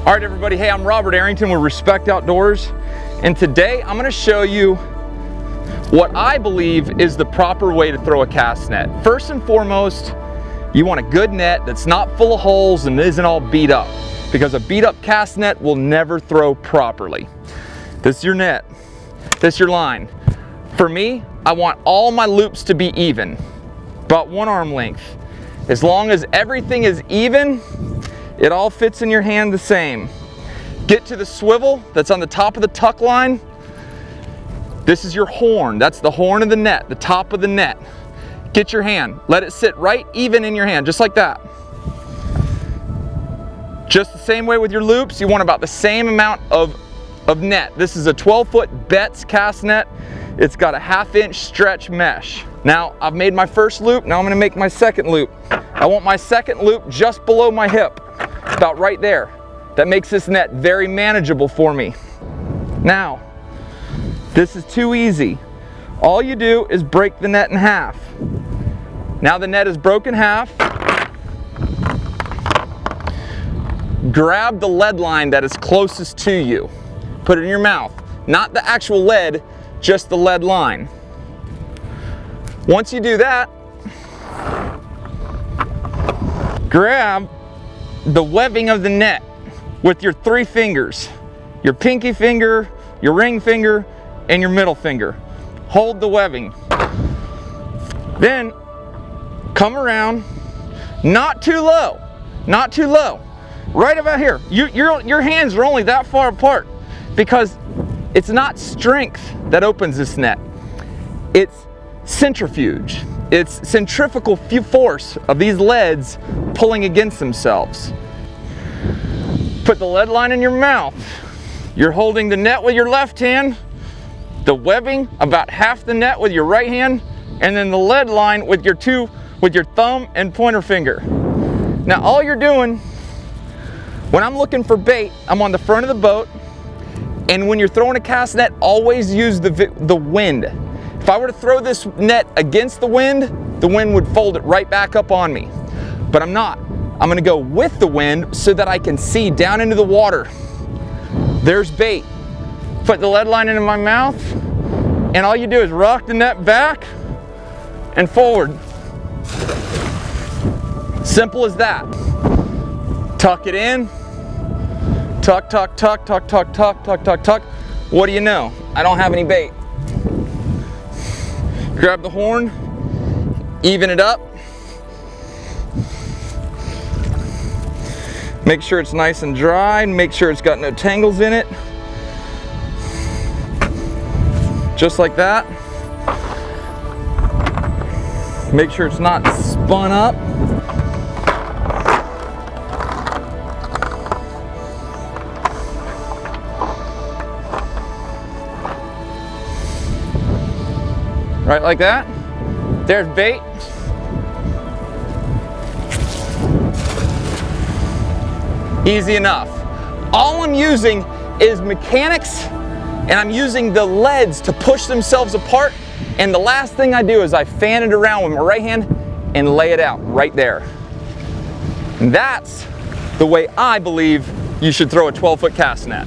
All right, everybody. Hey, I'm Robert Arrington with Respect Outdoors, and today I'm going to show you what I believe is the proper way to throw a cast net. First and foremost, you want a good net that's not full of holes and isn't all beat up, because a beat up cast net will never throw properly. This is your net. This is your line. For me, I want all my loops to be even, about 1 arm length. As long as everything is even, it all fits in your hand the same. Get to the swivel that's on the top of the tuck line. This is your horn. That's the horn of the net, the top of the net. Get your hand, let it sit right even in your hand, just like that. Just the same way with your loops, you want about the same amount of net. This is a 12-foot Betts cast net. It's got a 1/2 inch stretch mesh. Now, I've made my first loop, now I'm gonna make my second loop. I want my second loop just below my hip, about right there. That makes this net very manageable for me. Now, this is too easy. All you do is break the net in half. Now the net is broken in half. Grab the lead line that is closest to you. Put it in your mouth. Not the actual lead, just the lead line. Once you do that, grab the webbing of the net with your 3 fingers. Your pinky finger, your ring finger, and your middle finger. Hold the webbing. Then come around, not too low, not too low. Right about here. Your hands are only that far apart because it's not strength that opens this net. It's centrifuge. It's centrifugal force of these leads pulling against themselves. Put the lead line in your mouth. You're holding the net with your left hand, the webbing about half the net with your right hand, and then the lead line with your thumb and pointer finger. Now all you're doing, when I'm looking for bait, I'm on the front of the boat, and when you're throwing a cast net, always use the wind. If I were to throw this net against the wind would fold it right back up on me. But I'm not. I'm gonna go with the wind so that I can see down into the water. There's bait. Put the lead line into my mouth, and all you do is rock the net back and forward. Simple as that. Tuck it in. Tuck, tuck, tuck, tuck, tuck, tuck, tuck, tuck, tuck. What do you know? I don't have any bait. Grab the horn, even it up. Make sure it's nice and dry, and make sure it's got no tangles in it. Just like that. Make sure it's not spun up. Right like that. There's bait. Easy enough. All I'm using is mechanics, and I'm using the leads to push themselves apart, and the last thing I do is I fan it around with my right hand and lay it out right there. And that's the way I believe you should throw a 12-foot cast net.